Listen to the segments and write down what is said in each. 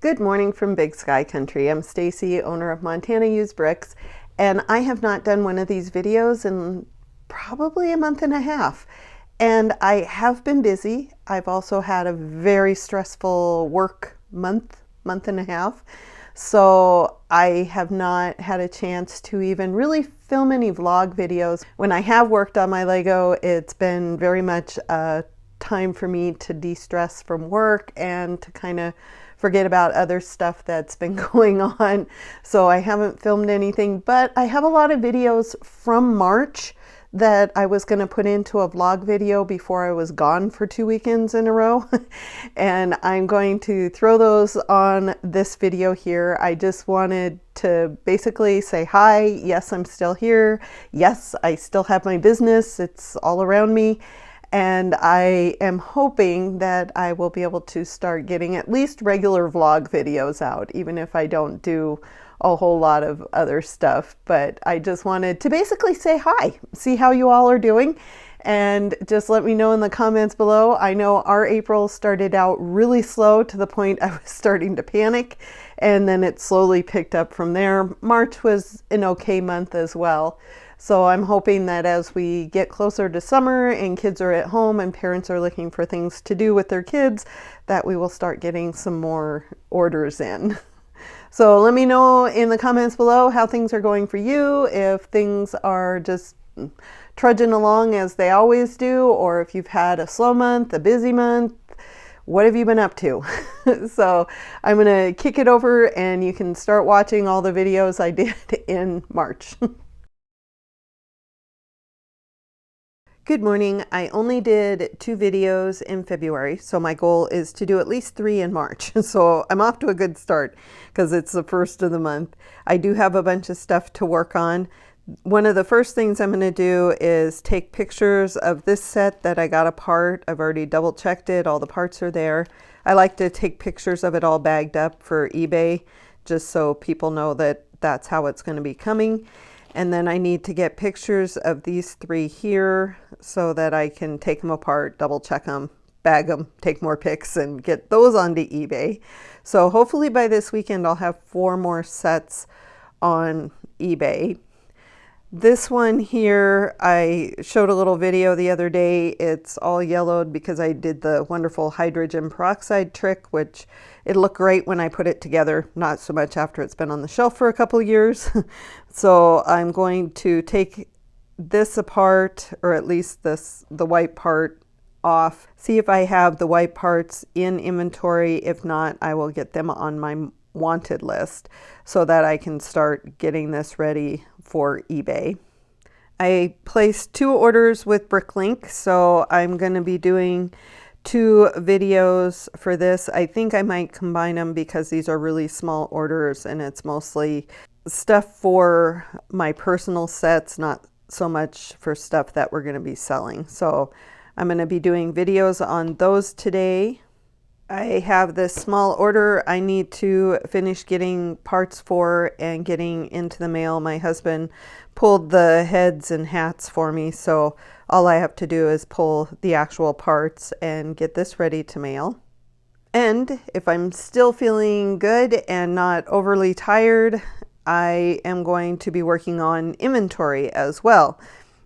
Good morning from Big Sky Country. I'm Stacy, owner of Montana Used Bricks, and I have not done one of these videos in probably a month and a half. And I have been busy. I've also had a very stressful work month and a half. So I have not had a chance to even really film any vlog videos. When I have worked on my Lego, it's been very much a time for me to de-stress from work and to kind of forget about other stuff that's been going on. So I haven't filmed anything, but I have a lot of videos from March that I was going to put into a vlog video before I was gone for 2 weekends in a row. And I'm going to throw those on this video here. I just wanted to basically say hi. Yes, I'm still here. Yes, I still have my business. It's all around me. And I am hoping that I will be able to start getting at least regular vlog videos out, even if I don't do a whole lot of other stuff. But I just wanted to basically say hi, see how you all are doing, and just let me know in the comments below. I know our April started out really slow to the point I was starting to panic, and then it slowly picked up from there. March was an okay month as well. So I'm hoping that as we get closer to summer and kids are at home and parents are looking for things to do with their kids, that we will start getting some more orders in. So let me know in the comments below how things are going for you, if things are just trudging along as they always do, or if you've had a slow month, a busy month. What have you been up to? So I'm going to kick it over and you can start watching all the videos I did in March. Good morning. I only did 2 videos in February, so my goal is to do at least 3 in March. So I'm off to a good start because it's the first of the month. I do have a bunch of stuff to work on. One of the first things I'm going to do is take pictures of this set that I got apart. I've already double checked it. All the parts are there. I like to take pictures of it all bagged up for eBay, just so people know that that's how it's going to be coming. And then I need to get pictures of these 3 here so that I can take them apart, double check them, bag them, take more pics, and get those onto eBay. So hopefully by this weekend I'll have 4 more sets on eBay. This one here, I showed a little video the other day. It's all yellowed because I did the wonderful hydrogen peroxide trick, which it looked great when I put it together, not so much after it's been on the shelf for a couple of years. So I'm going to take this apart, or at least the white part off, see if I have the white parts in inventory. If not, I will get them on my wanted list so that I can start getting this ready for eBay. I placed 2 orders with Bricklink, so I'm going to be doing 2 videos for this. I think I might combine them because these are really small orders and it's mostly stuff for my personal sets, not so much for stuff that we're going to be selling. So I'm going to be doing videos on those today. I have this small order I need to finish getting parts for and getting into the mail. My husband pulled the heads and hats for me, so all I have to do is pull the actual parts and get this ready to mail. And if I'm still feeling good and not overly tired, I am going to be working on inventory as well.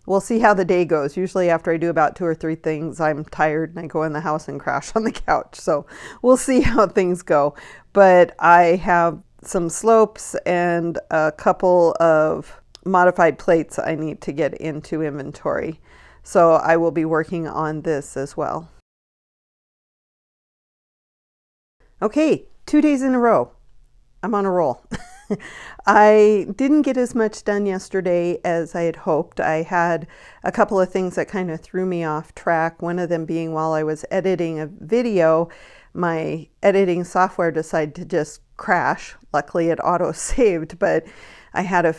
We'll see how the day goes. Usually after I do about 2 or 3 things, I'm tired and I go in the house and crash on the couch. So we'll see how things go. But I have some slopes and a couple of modified plates I need to get into inventory. So I will be working on this as well. Okay, 2 days in a row. I'm on a roll. I didn't get as much done yesterday as I had hoped. I had a couple of things that kind of threw me off track. One of them being while I was editing a video, my editing software decided to just crash. Luckily it auto-saved, but I had a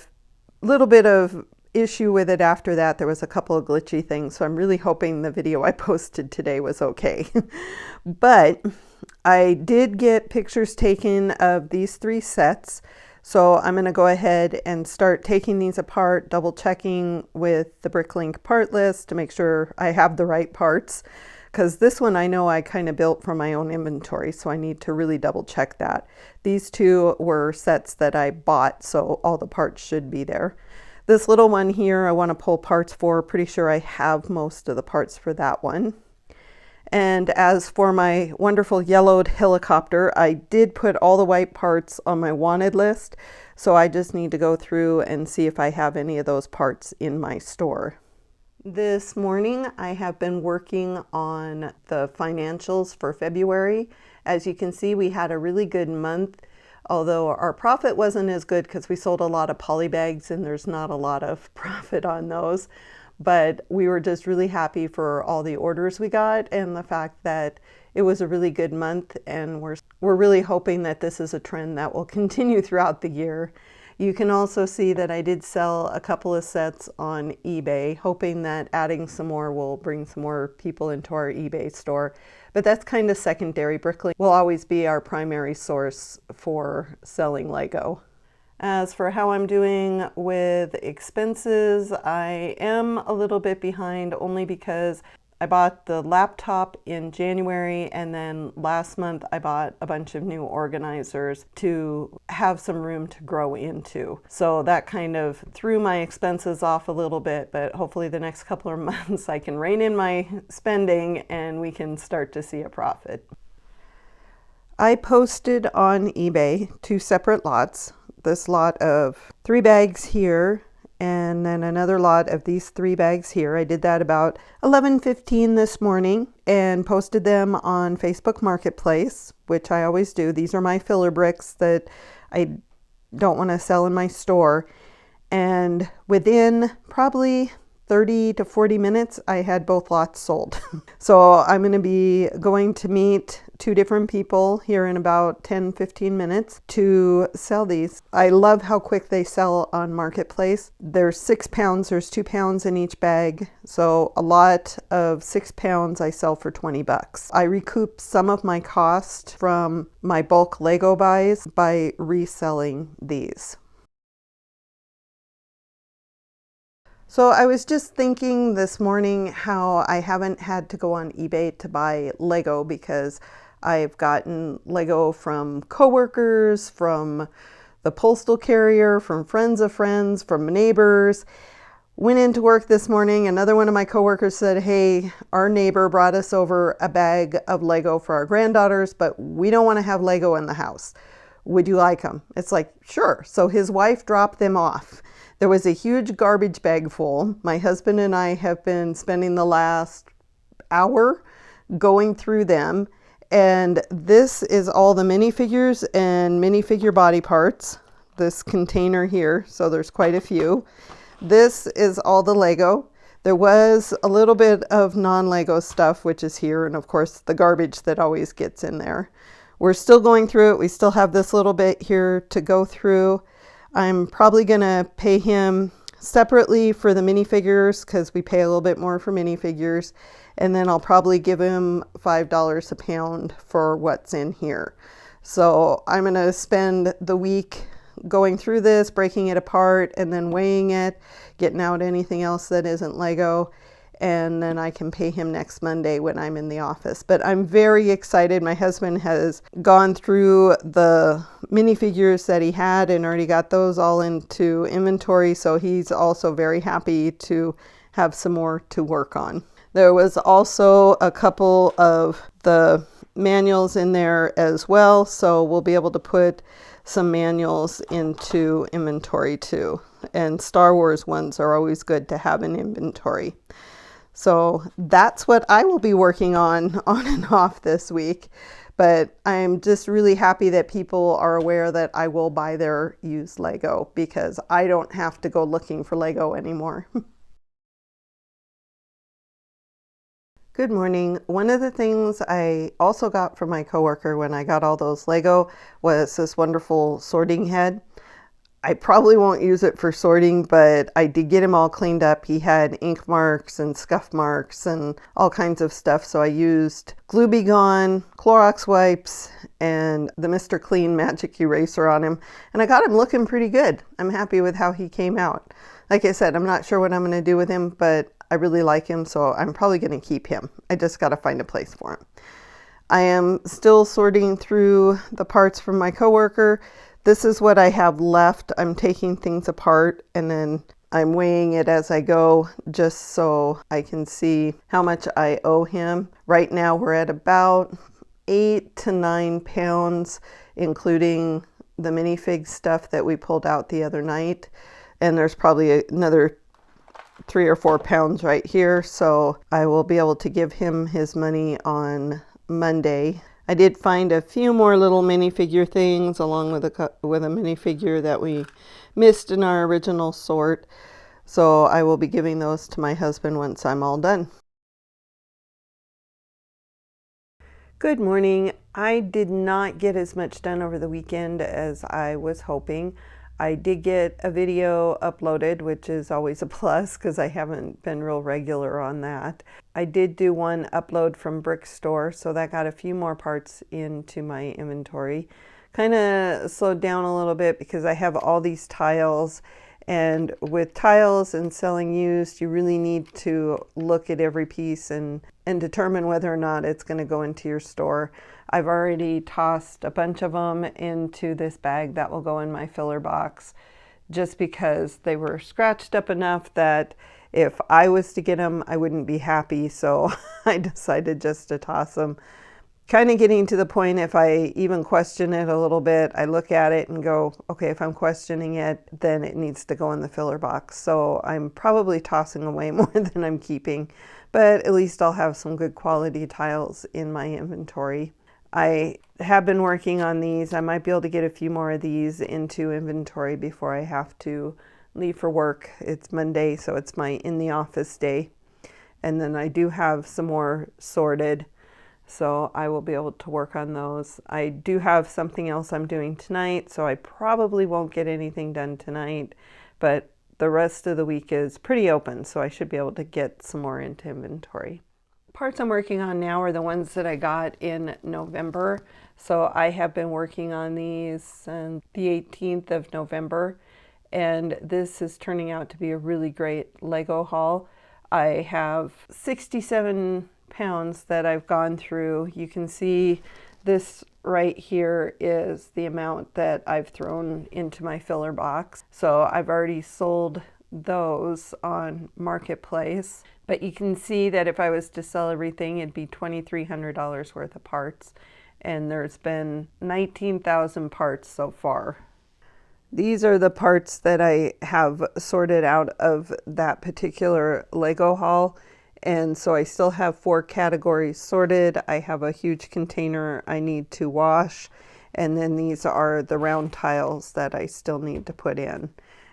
little bit of issue with it after that. There was a couple of glitchy things, so I'm really hoping the video I posted today was okay. But I did get pictures taken of these 3 sets. So I'm going to go ahead and start taking these apart, double checking with the Bricklink part list to make sure I have the right parts. because this one I know I kind of built from my own inventory, so I need to really double check that. These two were sets that I bought, so all the parts should be there. This little one here I want to pull parts for. Pretty sure I have most of the parts for that one. And as for my wonderful yellowed helicopter, I did put all the white parts on my wanted list, so I just need to go through and see if I have any of those parts in my store. This morning I have been working on the financials for February. As you can see, we had a really good month, although our profit wasn't as good because we sold a lot of poly bags and there's not a lot of profit on those. But we were just really happy for all the orders we got and the fact that it was a really good month, and we're really hoping that this is a trend that will continue throughout the year. You can also see that I did sell a couple of sets on eBay, hoping that adding some more will bring some more people into our eBay store. But that's kind of secondary. Bricklink will always be our primary source for selling Lego. As for how I'm doing with expenses, I am a little bit behind only because I bought the laptop in January, and then last month I bought a bunch of new organizers to have some room to grow into. So that kind of threw my expenses off a little bit, but hopefully the next couple of months I can rein in my spending and we can start to see a profit. I posted on eBay 2 separate lots. This lot of 3 bags here, and then another lot of these 3 bags here. I did that about 11:15 this morning and posted them on Facebook Marketplace, which I always do. These are my filler bricks that I don't want to sell in my store. And within probably 30 to 40 minutes, I had both lots sold. So I'm going to be going to meet 2 different people here in about 10-15 minutes to sell these. I love how quick they sell on Marketplace. There's 6 pounds, there's 2 pounds in each bag. So a lot of 6 pounds I sell for 20 bucks. I recoup some of my cost from my bulk Lego buys by reselling these. So I was just thinking this morning how I haven't had to go on eBay to buy Lego because I've gotten Lego from coworkers, from the postal carrier, from friends of friends, from neighbors. Went into work this morning, another one of my coworkers said, hey, our neighbor brought us over a bag of Lego for our granddaughters, but we don't want to have Lego in the house. Would you like them? It's like, sure. So his wife dropped them off. There was a huge garbage bag full. My husband and I have been spending the last hour going through them. And this is all the minifigures and minifigure body parts. This container here, so there's quite a few. This is all the Lego. There was a little bit of non-Lego stuff, which is here, and of course the garbage that always gets in there. We're still going through it. We still have this little bit here to go through. I'm probably going to pay him separately for the minifigures because we pay a little bit more for minifigures. And then I'll probably give him $5 a pound for what's in here. So I'm going to spend the week going through this, breaking it apart, and then weighing it, getting out anything else that isn't Lego. And then I can pay him next Monday when I'm in the office. But I'm very excited. My husband has gone through the minifigures that he had and already got those all into inventory. So he's also very happy to have some more to work on. There was also a couple of the manuals in there as well. So we'll be able to put some manuals into inventory too. And Star Wars ones are always good to have in inventory. So that's what I will be working on and off this week. But I'm just really happy that people are aware that I will buy their used Lego because I don't have to go looking for Lego anymore. Good morning. One of the things I also got from my coworker when I got all those Lego was this wonderful sorting head. I probably won't use it for sorting, but I did get him all cleaned up. He had ink marks and scuff marks and all kinds of stuff. So I used Glue Be Gone, Clorox wipes, and the Mr. Clean Magic Eraser on him. And I got him looking pretty good. I'm happy with how he came out. Like I said, I'm not sure what I'm going to do with him, but I really like him, so I'm probably going to keep him. I just got to find a place for him. I am still sorting through the parts from my coworker. This is what I have left. I'm taking things apart and then I'm weighing it as I go just so I can see how much I owe him. Right now we're at about 8 to 9 pounds, including the minifig stuff that we pulled out the other night. And there's probably another 3 or 4 pounds right here. So I will be able to give him his money on Monday. I did find a few more little minifigure things along with a minifigure that we missed in our original sort. So I will be giving those to my husband once I'm all done. Good morning. I did not get as much done over the weekend as I was hoping. I did get a video uploaded, which is always a plus because I haven't been real regular on that. I did do one upload from Brick Store, so that got a few more parts into my inventory. Kind of slowed down a little bit because I have all these tiles, and with tiles and selling used, you really need to look at every piece and determine whether or not it's going to go into your store. I've already tossed a bunch of them into this bag that will go in my filler box just because they were scratched up enough that if I was to get them, I wouldn't be happy. So I decided just to toss them. Kind of getting to the point, if I even question it a little bit, I look at it and go, okay, if I'm questioning it, then it needs to go in the filler box. So I'm probably tossing away more than I'm keeping, but at least I'll have some good quality tiles in my inventory. I have been working on these. I might be able to get a few more of these into inventory before I have to leave for work. It's Monday, so it's my in the office day. And then I do have some more sorted, so I will be able to work on those. I do have something else I'm doing tonight, so I probably won't get anything done tonight, but the rest of the week is pretty open, so I should be able to get some more into inventory. Parts I'm working on now are the ones that I got in November. So I have been working on these since the 18th of November, and this is turning out to be a really great Lego haul. I have 67 pounds that I've gone through. You can see this right here is the amount that I've thrown into my filler box. So I've already sold those on Marketplace, but you can see that if I was to sell everything, it'd be $2,300 worth of parts, and there's been 19,000 parts so far. These are the parts that I have sorted out of that particular Lego haul, and so I still have 4 categories sorted. I have a huge container I need to wash, and then these are the round tiles that I still need to put in.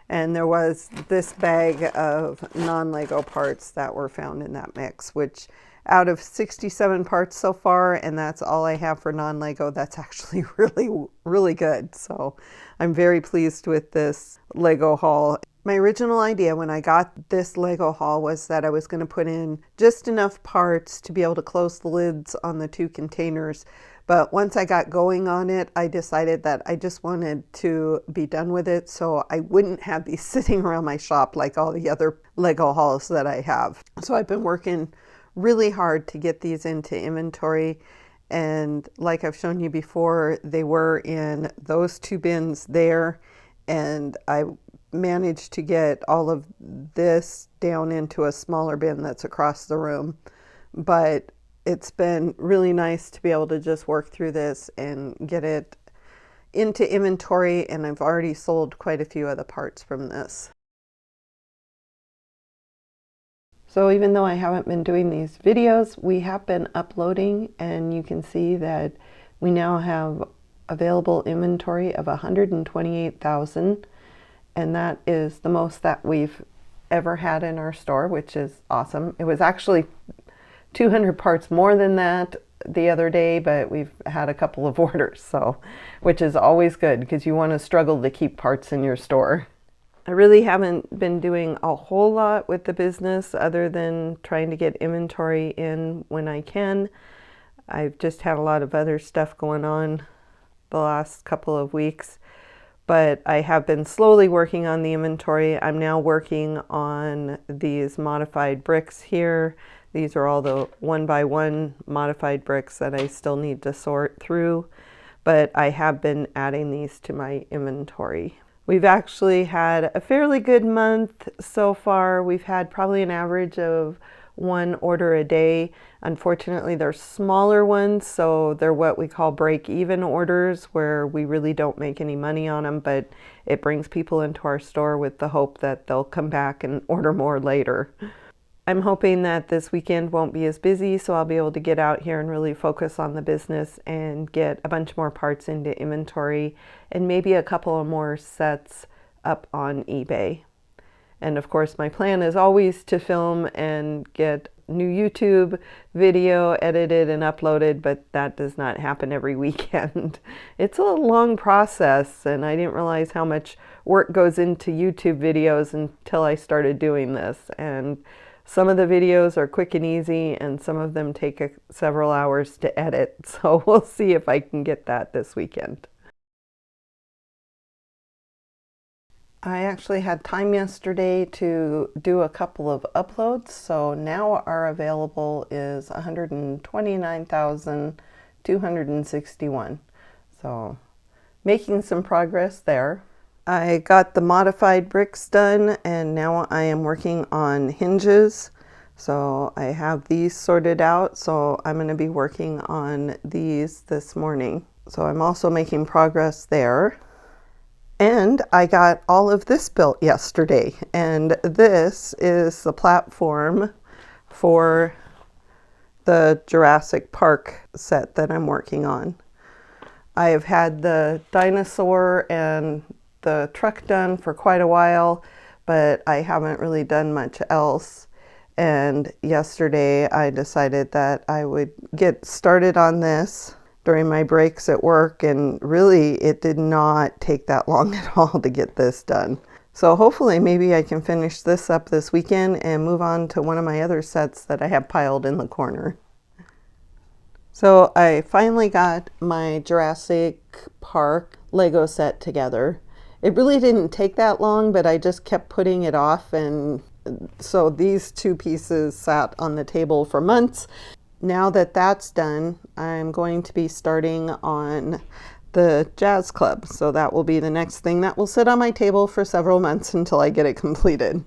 And there was this bag of non-Lego parts that were found in that mix, which out of 67 parts so far, and that's all I have for non-Lego, that's actually really good. So I'm very pleased with this Lego haul. My original idea when I got this Lego haul was that I was going to put in just enough parts to be able to close the lids on the 2 containers. But once I got going on it, I decided that I just wanted to be done with it so I wouldn't have these sitting around my shop like all the other Lego hauls that I have. So I've been working really hard to get these into inventory. And like I've shown you before, they were in those 2 bins there. And I managed to get all of this down into a smaller bin that's across the room. But it's been really nice to be able to just work through this and get it into inventory, and I've already sold quite a few of the parts from this. So even though I haven't been doing these videos, we have been uploading, and you can see that we now have available inventory of 128,000, and that is the most that we've ever had in our store, which is awesome. It was actually 200 parts more than that the other day, but we've had a couple of orders, so which is always good because you want to struggle to keep parts in your store. I really haven't been doing a whole lot with the business other than trying to get inventory in when I can. I've just had a lot of other stuff going on the last couple of weeks, but I have been slowly working on the inventory. I'm now working on these modified bricks here. These are all the 1x1 modified bricks that I still need to sort through, but I have been adding these to my inventory. We've actually had a fairly good month so far. We've had probably an average of 1 order a day. Unfortunately, they're smaller ones, so they're what we call break-even orders, where we really don't make any money on them, but it brings people into our store with the hope that they'll come back and order more later. I'm hoping that this weekend won't be as busy, so I'll be able to get out here and really focus on the business and get a bunch more parts into inventory and maybe a couple of more sets up on eBay. And of course, my plan is always to film and get new YouTube video edited and uploaded, but that does not happen every weekend. It's a long process, and I didn't realize how much work goes into YouTube videos until I started doing this. And some of the videos are quick and easy, and some of them take several hours to edit. So we'll see if I can get that this weekend. I actually had time yesterday to do a couple of uploads, so now our available is 129,261. So making some progress there. I got the modified bricks done, and now I am working on hinges. So I have these sorted out, so I'm going to be working on these this morning. So I'm also making progress there. And I got all of this built yesterday, and this is the platform for the Jurassic Park set that I'm working on. I have had the dinosaur and the truck done for quite a while, but I haven't really done much else. And yesterday I decided that I would get started on this during my breaks at work, and really it did not take that long at all to get this done. So hopefully maybe I can finish this up this weekend and move on to one of my other sets that I have piled in the corner. So I finally got my Jurassic Park Lego set together. It really didn't take that long, but I just kept putting it off, and so these two pieces sat on the table for months. Now that that's done, I'm going to be starting on the jazz club. So that will be the next thing that will sit on my table for several months until I get it completed.